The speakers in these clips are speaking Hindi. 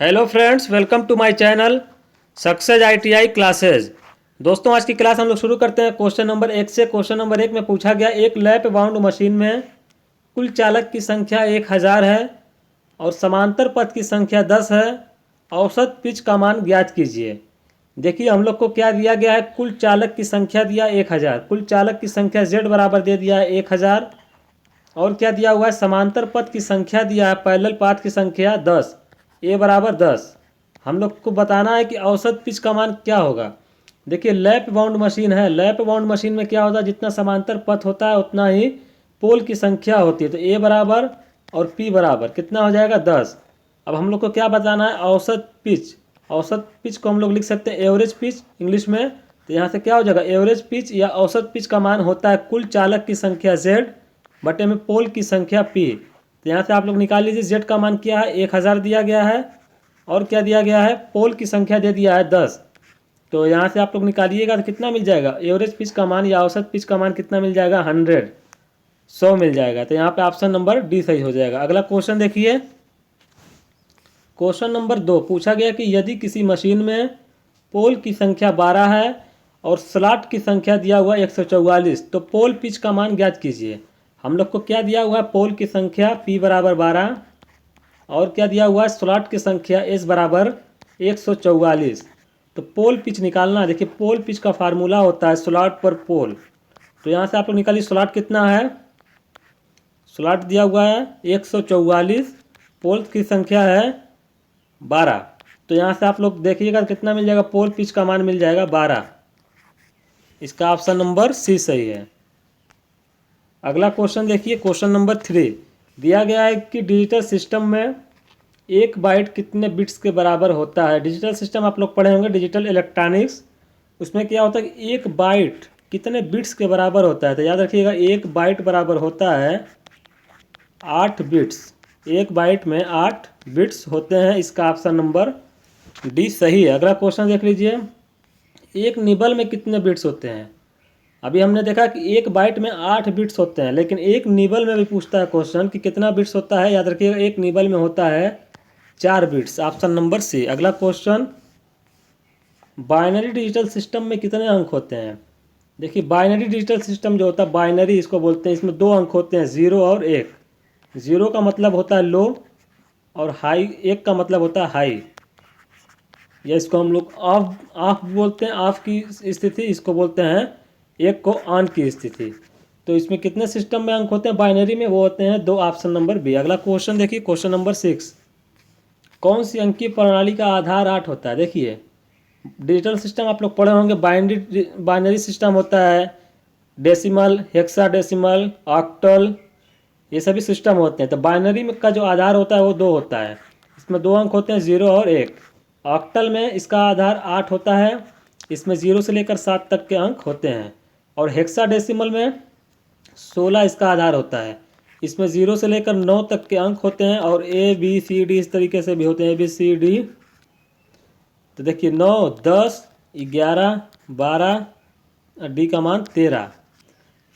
Hello friends, welcome to my channel success ITI classes. दोस्तों, आज की क्लास हम लोग शुरू करते हैं क्वेश्चन नंबर 1 से। क्वेश्चन नंबर 1 में पूछा गया, एक लैप बाउंड मशीन में कुल चालक की संख्या 1000 है और समांतर पथ की संख्या 10 है। औसत पिच का मान ज्ञात कीजिए। देखिए, हम लोग को क्या दिया गया है, कुल चालक की संख्या दिया 1000, कुल चालक की संख्या Z बराबर दे दिया है 1000, और क्या दिया हुआ है, समांतर पथ की संख्या दिया है, पैरेलल पाथ की संख्या 10, ए बराबर 10। हम लोग को बताना है कि औसत पिच का मान क्या होगा। देखिए, लैप बाउंड मशीन है। लैप बाउंड मशीन में क्या होता है, जितना समांतर पथ होता है उतना ही पोल की संख्या होती है। तो ए बराबर और पी बराबर कितना हो जाएगा, 10। अब हम लोग को क्या बताना है, औसत पिच। औसत पिच को हम लोग लिख सकते हैं एवरेज पिच इंग्लिश में। तो यहाँ से क्या हो जाएगा, एवरेज पिच या औसत पिच का मान होता है कुल चालक की संख्या Z बटे में पोल की संख्या P। तो यहाँ से आप लोग निकाल लीजिए, Z का मान क्या है, 1000 दिया गया है, और क्या दिया गया है, पोल की संख्या दे दिया है 10। तो यहाँ से आप लोग निकालिएगा तो कितना मिल जाएगा, एवरेज पिच का मान या औसत पिच का मान कितना मिल जाएगा, 100 मिल जाएगा। तो यहाँ पे ऑप्शन नंबर डी सही हो जाएगा। अगला क्वेश्चन देखिए, क्वेश्चन नंबर 2 पूछा गया कि यदि किसी मशीन में पोल की संख्या 12 है और स्लॉट की संख्या दिया हुआ 144, तो पोल पिच का मान ज्ञात कीजिए। हम लोग को क्या दिया हुआ है, पोल की संख्या P बराबर 12, और क्या दिया हुआ है, स्लॉट की संख्या S बराबर 144। तो पोल पिच निकालना। देखिए, पोल पिच का फार्मूला होता है स्लॉट पर पोल। तो यहाँ से आप लोग निकालिए, स्लॉट कितना है, स्लॉट दिया हुआ है 144, पोल की संख्या है 12। तो यहाँ से आप लोग देखिएगा कितना मिल जाएगा, पोल पिच का मान मिल जाएगा 12। इसका ऑप्शन नंबर सी सही है। अगला क्वेश्चन देखिए, क्वेश्चन नंबर 3 दिया गया है कि डिजिटल सिस्टम में एक बाइट कितने बिट्स के बराबर होता है। डिजिटल सिस्टम आप लोग पढ़े होंगे, डिजिटल इलेक्ट्रॉनिक्स। उसमें क्या होता है कि एक बाइट कितने बिट्स के बराबर होता है। तो याद रखिएगा, एक बाइट बराबर होता है 8 बिट्स। एक बाइट में 8 बिट्स होते हैं। इसका ऑप्शन नंबर डी सही है। अगला क्वेश्चन देख लीजिए, एक निबल में कितने बिट्स होते हैं। अभी हमने देखा कि एक बाइट में 8 बिट्स होते हैं, लेकिन एक निबल में भी पूछता है क्वेश्चन कि कितना बिट्स होता है। याद रखिएगा, एक निबल में होता है 4 बिट्स। Option number C. अगला क्वेश्चन, बाइनरी डिजिटल सिस्टम में कितने अंक होते हैं। देखिए, बाइनरी डिजिटल सिस्टम जो होता है, बाइनरी इसको बोलते हैं, इसमें 2 अंक होते हैं, 0 और 1। 0 का मतलब होता है लो, और हाई 1 का मतलब होता है हाई, या इसको हम लोग ऑफ ऑफ बोलते हैं, ऑफ की स्थिति इसको बोलते हैं, 1 को ऑन की स्थिति। तो इसमें कितने सिस्टम में अंक होते हैं बाइनरी में, वो होते हैं 2। Option number B. अगला क्वेश्चन देखिए, क्वेश्चन नंबर 6, कौन सी अंकीय प्रणाली का आधार 8 होता है। देखिए, डिजिटल सिस्टम आप लोग पढ़े होंगे, बाइनरी बाइनरी सिस्टम होता है, डेसिमल, हेक्साडेसिमल, ऑक्टल, ये सभी सिस्टम होते हैं। तो बाइनरी में का जो आधार होता है वो 2 होता है। इसमें 2 अंक होते हैं, 0 और 1। ऑक्टल में इसका आधार 8 होता है, इसमें 0 से लेकर 7 तक के अंक होते हैं। और हेक्साडेसिमल में 16 इसका आधार होता है, इसमें 0 से लेकर 9 तक के अंक होते हैं, और ए बी सी डी इस तरीके से भी होते हैं, ए बी सी डी। तो देखिए, 9, 10, 11, 12, डी का मान 13।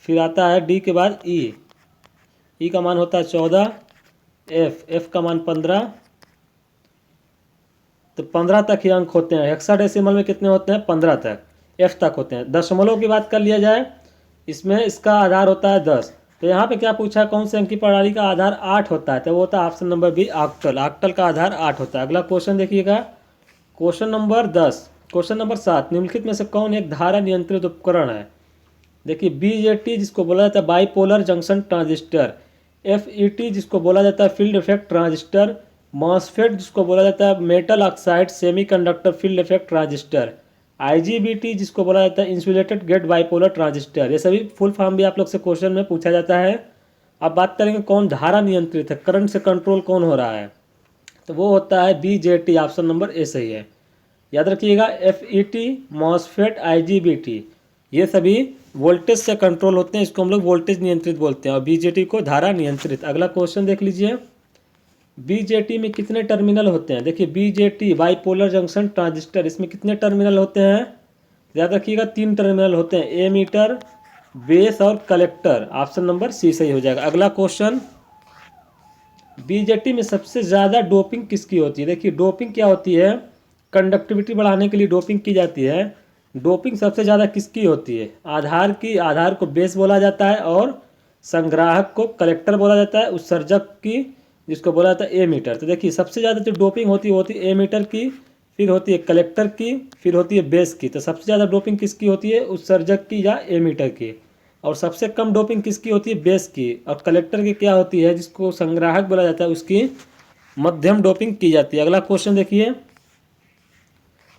फिर आता है डी के बाद ई का मान होता है 14, एफ का मान 15। तो 15 तक ही अंक होते हैं। हेक्साडेसिमल में कितने होते हैं, 15 तक, एफ तक होते हैं। दशमलव की बात कर लिया जाए, इसमें इसका आधार होता है 10। तो यहाँ पे क्या पूछा है, कौन सी अंकीय प्रणाली का आधार 8 होता है। तो वो होता है option number B, octal. Octal का आधार 8 होता है। अगला क्वेश्चन देखिएगा, क्वेश्चन नंबर 10। क्वेश्चन नंबर 7, निम्नलिखित में से कौन एक धारा नियंत्रित उपकरण है। देखिए, बीजेटी जिसको बोला जाता है बाइपोलर जंक्शन ट्रांजिस्टर, एफईटी जिसको बोला जाता है फील्ड इफेक्ट ट्रांजिस्टर, मॉसफेट जिसको बोला जाता है metal oxide semiconductor field effect transistor, IGBT जिसको बोला जाता है इंसुलेटेड गेट बाइपोलर ट्रांजिस्टर। ये सभी फुल फॉर्म भी आप लोग से क्वेश्चन में पूछा जाता है। अब बात करेंगे कौन धारा नियंत्रित है, करंट से कंट्रोल कौन हो रहा है, तो वो होता है बीजेटी। ऑप्शन नंबर ए सही है। याद रखिएगा, एफईटी, मॉसफेट, आईजीबीटी ये सभी वोल्टेज से कंट्रोल होते हैं, इसको हम लोग वोल्टेज नियंत्रित बोलते हैं, और बीजेटी को धारा नियंत्रित। अगला क्वेश्चन देख लीजिए, बीजेटी में कितने टर्मिनल होते हैं। देखिए, बीजेटी बाइपोलर जंक्शन ट्रांजिस्टर, इसमें कितने टर्मिनल होते हैं, याद रखिएगा 3 टर्मिनल होते हैं, एमीटर, बेस और कलेक्टर। ऑप्शन नंबर सी सही हो जाएगा। अगला क्वेश्चन, बीजेटी में सबसे ज़्यादा डोपिंग किसकी होती है? देखिए डोपिंग क्या होती है, कंडक्टिविटी बढ़ाने के लिए डोपिंग की जाती है। डोपिंग सबसे ज़्यादा किसकी होती है? आधार की, आधार को बेस बोला जाता है और संग्राहक को कलेक्टर बोला जाता है, उत्सर्जक की जिसको बोला जाता है एमीटर। तो देखिए सबसे ज़्यादा जो डोपिंग होती है वो होती है एमीटर की, फिर होती है कलेक्टर की, फिर होती है बेस की। तो सबसे ज़्यादा डोपिंग किसकी होती है? उत्सर्जक की या एमीटर की। और सबसे कम डोपिंग किसकी होती है? बेस की। और कलेक्टर की क्या होती है, जिसको संग्राहक बोला जाता है, उसकी मध्यम डोपिंग की जाती है। अगला क्वेश्चन देखिए,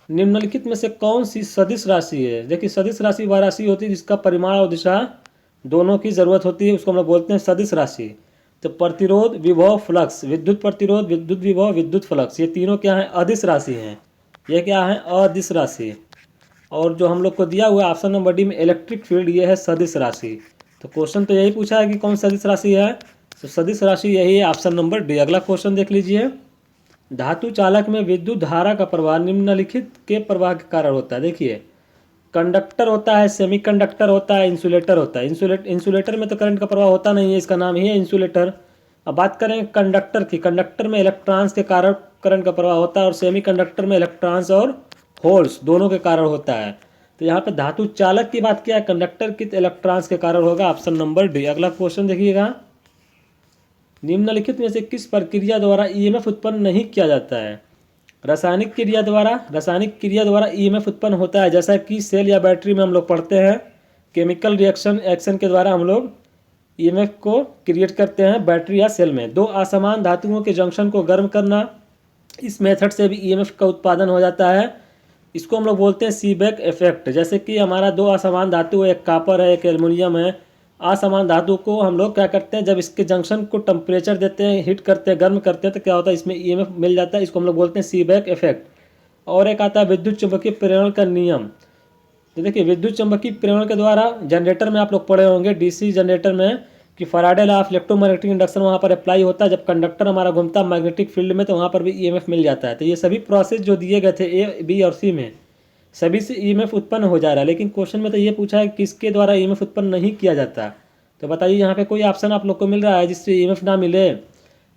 निम्नलिखित में से कौन सी सदिश राशि है? देखिए सदिश राशि वह राशि होती है जिसका परिमाण और दिशा दोनों की जरूरत होती है, उसको हम लोग बोलते हैं सदिश राशि। तो प्रतिरोध, विभव, फ्लक्स, विद्युत प्रतिरोध, विद्युत विभव, विद्युत फ्लक्स, ये तीनों क्या है? अदिश राशि हैं। ये क्या है? अदिश राशि। और जो हम लोग को दिया हुआ है ऑप्शन नंबर डी में इलेक्ट्रिक फील्ड, ये है सदिश राशि। तो क्वेश्चन तो यही पूछा है कि कौन सदिश राशि है, तो सदिश राशि यही है, ऑप्शन नंबर डी। अगला क्वेश्चन देख लीजिए, धातु चालक में विद्युत धारा का प्रवाह निम्नलिखित के प्रवाह के कारण होता है। देखिए कंडक्टर होता है, सेमीकंडक्टर होता है, इंसुलेटर होता है। इंसुलेटर में तो करंट का प्रवाह होता नहीं है, इसका नाम ही है इंसुलेटर। अब बात करें कंडक्टर की, कंडक्टर में इलेक्ट्रॉन्स के कारण करंट का प्रवाह होता है, और सेमीकंडक्टर में इलेक्ट्रॉन्स और होल्स दोनों के कारण होता है। तो यहाँ पे धातु चालक की बात किया है, कंडक्टर की इलेक्ट्रॉन्स के कारण होगा, ऑप्शन नंबर डी। अगला क्वेश्चन देखिएगा, निम्नलिखित में से किस प्रक्रिया द्वारा ईएमएफ उत्पन्न नहीं किया जाता है? रासायनिक क्रिया द्वारा ईएमएफ उत्पन्न होता है, जैसा कि सेल या बैटरी में हम लोग पढ़ते हैं। केमिकल रिएक्शन एक्शन के द्वारा हम लोग ईएमएफ को क्रिएट करते हैं बैटरी या सेल में। दो असमान धातुओं के जंक्शन को गर्म करना, इस मेथड से भी ईएमएफ का उत्पादन हो जाता है। इसको हम लोग बोलते हैं सीबेक इफेक्ट। जैसे कि हमारा दो असमान धातु, एक कापर है, एक एल्युमिनियम है। असमान धातु को हम लोग क्या करते हैं, जब इसके जंक्शन को टेम्परेचर देते हैं, हीट करते हैं, गर्म करते हैं, तो क्या होता है, इसमें ईएमएफ मिल जाता है। इसको हम लोग बोलते हैं सीबेक इफेक्ट। और एक आता है विद्युत चुंबकीय प्रेरण का नियम। तो देखिए विद्युत चुंबकीय प्रेरण के द्वारा जनरेटर में आप लोग पढ़े होंगे, डीसी जनरेटर में, कि Faraday law of electromagnetic induction वहाँ पर अप्लाई होता है। जब कंडक्टर हमारा घूमता है मैग्नेटिक फील्ड में, तो वहाँ पर भी ईएमएफ मिल जाता है। तो ये सभी प्रोसेस जो दिए गए थे ए, बी और सी में, सभी से ईएमएफ उत्पन्न हो जा रहा है। लेकिन क्वेश्चन में तो ये पूछा है किसके द्वारा ईएमएफ उत्पन्न नहीं किया जाता। तो बताइए यहाँ पे कोई ऑप्शन आप लोग को मिल रहा है जिससे ईएमएफ ना मिले?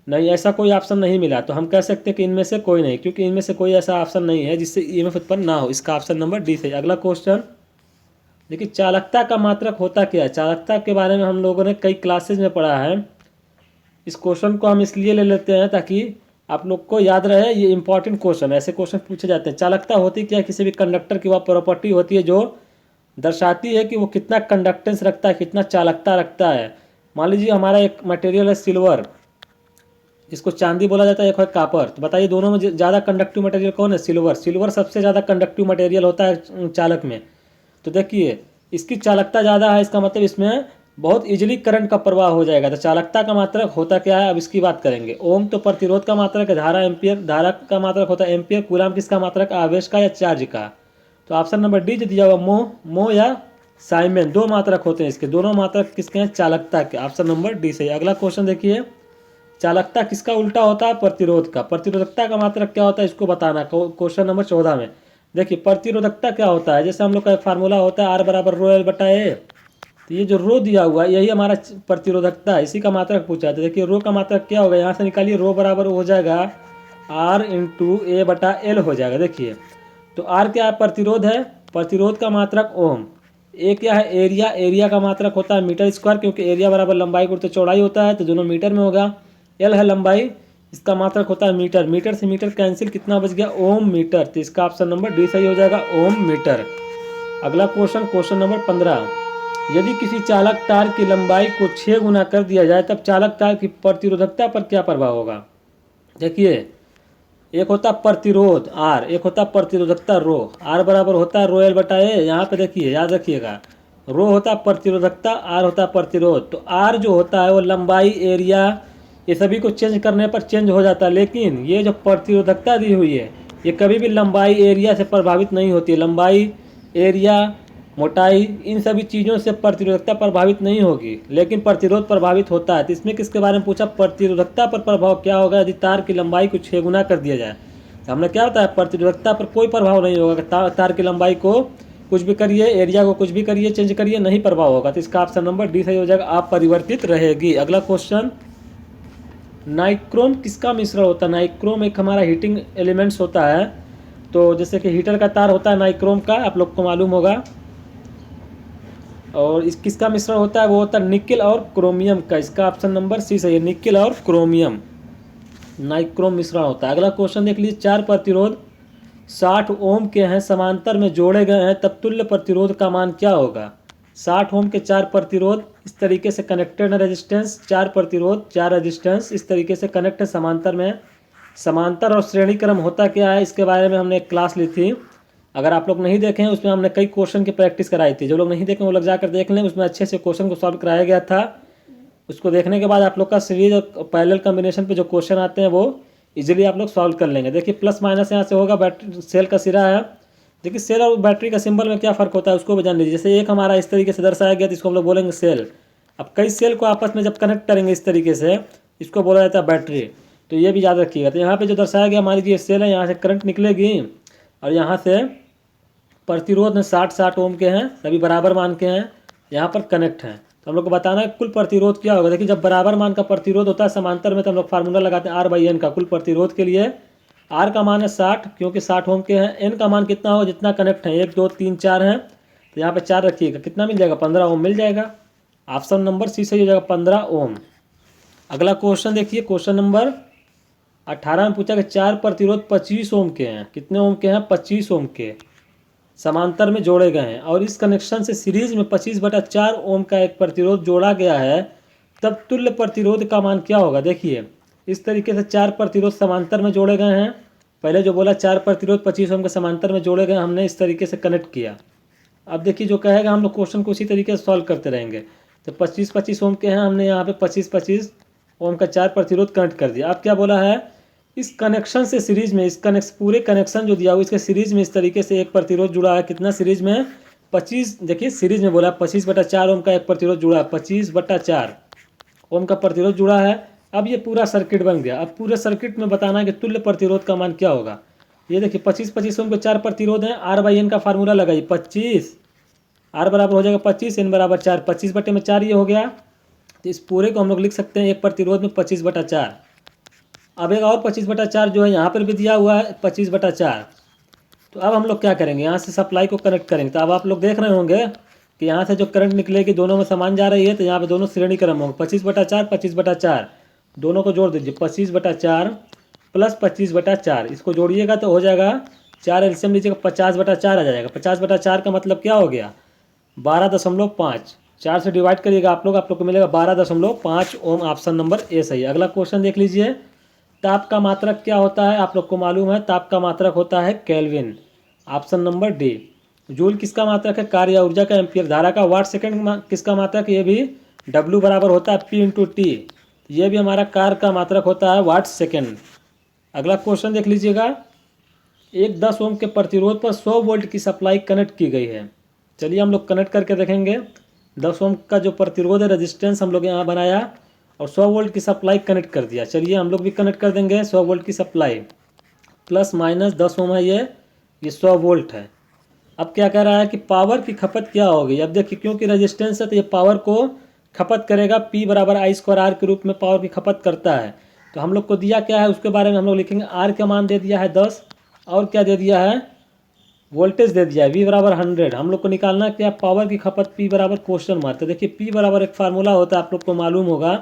नहीं, ऐसा कोई ऑप्शन नहीं मिला। तो हम कह सकते हैं कि इनमें से कोई नहीं, क्योंकि इनमें से कोई ऐसा ऑप्शन नहीं है जिससे ईएमएफ उत्पन्न ना हो। इसका ऑप्शन नंबर डी सही। अगला क्वेश्चन देखिए, चालकता का मात्रक होता क्या है? चालकता के बारे में हम लोगों ने कई क्लासेज में पढ़ा है। इस क्वेश्चन को हम इसलिए ले लेते हैं ताकि आप लोग को याद रहे, ये इंपॉर्टेंट क्वेश्चन, ऐसे क्वेश्चन पूछे जाते हैं। चालकता होती क्या है? किसी भी कंडक्टर की वह प्रॉपर्टी होती है जो दर्शाती है कि वो कितना कंडक्टेंस रखता है, कितना चालकता रखता है। मान लीजिए हमारा एक मटेरियल है सिल्वर, जिसको चांदी बोला जाता है, एक है कापर। तो बताइए दोनों में ज़्यादा कंडक्टिव मटेरियल कौन है? सिल्वर। सिल्वर सबसे ज़्यादा कंडक्टिव मटेरियल होता है चालक में। तो देखिए इसकी चालकता ज़्यादा है, इसका मतलब इसमें बहुत इजीली करंट का प्रवाह हो जाएगा। तो चालकता का मात्रक होता क्या है, अब इसकी बात करेंगे। ओम तो प्रतिरोध का मात्रक है, धारा एम्पियर, धारा का मात्रक होता है एम्पियर, कूलाम किसका मात्रक? आवेश का या चार्ज का। तो ऑप्शन नंबर डी जो दिया हुआ मो या साइमेन, दो मात्रक होते हैं इसके। दोनों मात्रक किसके हैं? चालकता के। ऑप्शन नंबर डी सही। अगला क्वेश्चन देखिए, चालकता किसका उल्टा होता है? प्रतिरोध का। प्रतिरोधकता का मात्रक क्या होता है, इसको बताना। क्वेश्चन नंबर 14 में देखिए प्रतिरोधकता क्या होता है। जैसे हम लोग का एक फार्मूला होता है आर बराबर रो एल बटा ए। तो ये जो रो दिया हुआ है यही हमारा प्रतिरोधकता है, इसी का मात्रक पूछा है। तो देखिए रो का मात्रक क्या होगा, यहाँ से निकालिए, रो बराबर हो जाएगा आर इंटू ए बटा एल हो जाएगा। देखिए तो आर क्या है? प्रतिरोध है, प्रतिरोध का मात्रक ओम। ए क्या है? एरिया, एरिया का मात्रक होता है मीटर स्क्वायर, क्योंकि एरिया बराबर लंबाई गुणित चौड़ाई होता है, तो दोनों मीटर में होगा। एल है लंबाई, इसका मात्रक होता है मीटर। मीटर से मीटर कैंसिल, कितना बच गया? ओम मीटर। तो इसका ऑप्शन नंबर डी सही हो जाएगा, ओम मीटर। अगला क्वेश्चन, क्वेश्चन नंबर 15, यदि किसी चालक तार की लंबाई को 6 गुना कर दिया जाए तब चालक तार की प्रतिरोधकता पर क्या प्रभाव होगा? देखिए एक होता प्रतिरोध आर, एक होता प्रतिरोधकता रो। आर बराबर होता है रो एल बटा ए। यहाँ पे देखिए याद रखिएगा, रो होता प्रतिरोधकता, आर होता प्रतिरोध। तो आर जो होता है वो लंबाई, एरिया, ये सभी को चेंज करने पर चेंज हो जाता है। लेकिन ये जो प्रतिरोधकता दी हुई है ये कभी भी लंबाई, एरिया से प्रभावित नहीं होती है। लंबाई, एरिया, मोटाई, इन सभी चीज़ों से प्रतिरोधकता प्रभावित नहीं होगी, लेकिन प्रतिरोध प्रभावित होता है। तो इसमें किसके बारे में पूछा? प्रतिरोधकता पर प्रभाव क्या होगा यदि तार की लंबाई को 6 गुना कर दिया जाए। तो हमने क्या होता है, प्रतिरोधकता पर कोई प्रभाव नहीं होगा। तार की लंबाई को कुछ भी करिए, एरिया को कुछ भी करिए, चेंज करिए, नहीं प्रभाव होगा। तो इसका ऑप्शन नंबर डी सही हो जाएगा, अपरिवर्तित रहेगी। अगला क्वेश्चन, नाइक्रोम किसका मिश्रण होता है? नाइक्रोम एक हमारा हीटिंग एलिमेंट्स होता है। तो जैसे कि हीटर का तार होता है नाइक्रोम का, आप लोग को मालूम होगा। और इस किसका मिश्रण होता है? वो होता है निकिल और क्रोमियम का। इसका ऑप्शन नंबर सी सही है, निकिल और क्रोमियम नाइक्रोम मिश्रण होता है। अगला क्वेश्चन देख लीजिए, 4 प्रतिरोध 60 ओम के हैं, समांतर में जोड़े गए हैं, तब तुल्य प्रतिरोध का मान क्या होगा? 60 ओम के 4 प्रतिरोध इस तरीके से कनेक्टेड है, रेजिस्टेंस 4 प्रतिरोध 4 रेजिस्टेंस इस तरीके से कनेक्ट है समांतर में। समांतर और श्रेणी क्रम होता क्या है, इसके बारे में हमने एक क्लास ली थी। अगर आप लोग नहीं देखें, उसमें हमने कई क्वेश्चन की प्रैक्टिस कराई थी। जो लोग नहीं देखें वो लोग जाकर देख लें, उसमें अच्छे से क्वेश्चन को सॉल्व कराया गया था। उसको देखने के बाद आप लोग का सीरीज और पैरेलल कॉम्बिनेशन पे जो क्वेश्चन आते हैं वो इजीली आप लोग सॉल्व कर लेंगे। देखिए प्लस माइनस यहाँ से होगा, बैटरी सेल का सिरा है। देखिए सेल और बैटरी का सिंबल में क्या फ़र्क होता है उसको भी जान लीजिए। जैसे एक हमारा इस तरीके से दर्शाया गया तो इसको हम लोग बोलेंगे सेल। अब कई सेल को आपस में जब कनेक्ट करेंगे इस तरीके से, इसको बोला जाता है बैटरी। तो ये भी याद रखिएगा। तो यहाँ पे जो दर्शाया गया, मान लीजिए सेल है, यहाँ से करंट निकलेगी और यहाँ से प्रतिरोध में 60 ओम के हैं, सभी बराबर मान के हैं, यहाँ पर कनेक्ट हैं। तो हम लोग को बताना है कुल प्रतिरोध क्या होगा। देखिए जब बराबर मान का प्रतिरोध होता है समांतर में, तो हम लोग फार्मूला लगाते हैं R/N का। कुल प्रतिरोध के लिए R का मान है 60, क्योंकि 60 ओम के हैं। N का मान कितना हो, जितना कनेक्ट है, 1 2 3 4 हैं, तो यहाँ पे 4 रखिएगा, कितना मिल जाएगा? 15 ओम मिल जाएगा। ऑप्शन नंबर सी सही हो जाएगा, 15 ओम। अगला क्वेश्चन देखिए, क्वेश्चन नंबर 18 में पूछा कि 4 प्रतिरोध 25 ओम के हैं। कितने ओम के हैं? 25 ओम के, समांतर में जोड़े गए हैं, और इस कनेक्शन से सीरीज में 25/4 ओम का एक प्रतिरोध जोड़ा गया है, तब तुल्य प्रतिरोध का मान क्या होगा? देखिए इस तरीके से 4 प्रतिरोध समांतर में जोड़े गए हैं। पहले जो बोला 4 प्रतिरोध 25 ओम के समांतर में जोड़े गए, हमने इस तरीके से कनेक्ट किया। अब देखिए जो कहेगा हम लोग क्वेश्चन को उसी तरीके से सॉल्व करते रहेंगे। तो 25-25 ओम के हैं, हमने यहाँ पे 25-25 ओम का 4 प्रतिरोध कनेक्ट कर दिया। अब क्या बोला है, इस कनेक्शन से सीरीज में, इस कनेक्शन पूरे कनेक्शन जो दिया हुआ इसके सीरीज में इस तरीके से एक प्रतिरोध जुड़ा है। कितना सीरीज में? 25। देखिए सीरीज में बोला 25/4 ओम का एक प्रतिरोध जुड़ा है, 25/4 ओम का प्रतिरोध जुड़ा है। अब ये पूरा सर्किट बन गया। अब पूरे सर्किट में बताना है कि तुल्य प्रतिरोध का मान क्या होगा। ये देखिए 25-25 ओम के 4 प्रतिरोध हैं, R/N का फार्मूला लगाइए, 25 R बराबर हो जाएगा 25, N बराबर 4, 25/4 ये हो गया। तो इस पूरे को हम लोग लिख सकते हैं एक प्रतिरोध में 25/4। अब एक और 25/4 जो है यहाँ पर भी दिया हुआ है 25/4। तो अब हम लोग क्या करेंगे, यहाँ से सप्लाई को कनेक्ट करेंगे। तो अब आप लोग देख रहे होंगे कि यहाँ से जो करंट निकलेगी दोनों में समान जा रही है, तो यहाँ पे दोनों श्रेणी क्रम होंगे, 25/4 25/4 दोनों को जोड़ दीजिए, 25/4 प्लस 25/4 इसको जोड़िएगा तो हो जाएगा 4 एलसीएम लीजिएगा 50/4 आ जाएगा। 50/4 का मतलब क्या हो गया? 12.5। 4 से डिवाइड करिएगा आप लोग को मिलेगा 12.5 ओम। ऑप्शन नंबर ए सही है। अगला क्वेश्चन देख लीजिए, ताप का मात्रक क्या होता है? आप लोग को मालूम है, ताप का मात्रक होता है kelvin. Option number D. Joule किसका मात्रक है? कार्य या ऊर्जा का। एम्पियर धारा का। वाट सेकंड किसका मात्रक? ये भी W बराबर होता है P/T। ये भी हमारा कार का मात्रक होता है वाट सेकंड। अगला क्वेश्चन देख लीजिएगा, एक 10 ओम के प्रतिरोध पर 100 वोल्ट की सप्लाई कनेक्ट की गई है। चलिए हम लोग कनेक्ट करके देखेंगे। 10 ओम का जो प्रतिरोध है, रेजिस्टेंस हम लोग यहाँ बनाया और 100 वोल्ट की सप्लाई कनेक्ट कर दिया। चलिए हम लोग भी कनेक्ट कर देंगे 100 वोल्ट की सप्लाई। प्लस माइनस 10 ओम है, ये 100 वोल्ट है। अब क्या कह रहा है कि पावर की खपत क्या होगी? अब देखिए क्योंकि रेजिस्टेंस है तो ये पावर को खपत करेगा, P बराबर I² R के रूप में पावर की खपत करता है। तो हम लोग को दिया क्या है उसके बारे में हम लोग लिखेंगे। R का मान दे दिया है 10, और क्या दे दिया है? वोल्टेज दे दिया है V बराबर 100। हम लोग को निकालना क्या? पावर की खपत P बराबर क्वेश्चन मार्क। तो देखिए P बराबर एक फार्मूला होता है, आप लोग को मालूम होगा,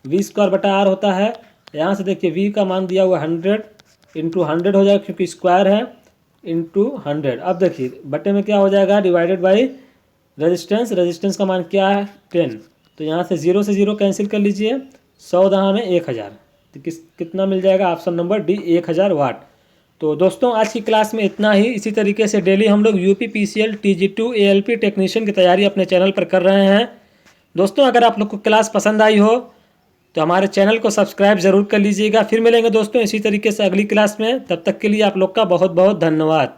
V²/R होता है। यहाँ से देखिए V का मान दिया हुआ 100 इंटू 100 हो जाएगा, क्योंकि स्क्वायर है, इंटू 100। अब देखिए बटे में क्या हो जाएगा? Divided by resistance. रेजिस्टेंस का मान क्या है? 10। तो यहाँ से 0 से 0 कैंसिल कर लीजिए, 100 दहा में 1000, तो कितना मिल जाएगा? ऑप्शन नंबर डी, 1000 वाट। तो दोस्तों आज की क्लास में इतना ही। इसी तरीके से डेली हम लोग UPPCL TG2 ALP टेक्नीशियन की तैयारी अपने चैनल पर कर रहे हैं। दोस्तों अगर आप लोग को क्लास पसंद आई हो तो हमारे चैनल को सब्सक्राइब ज़रूर कर लीजिएगा। फिर मिलेंगे दोस्तों इसी तरीके से अगली क्लास में। तब तक के लिए आप लोग का बहुत बहुत धन्यवाद।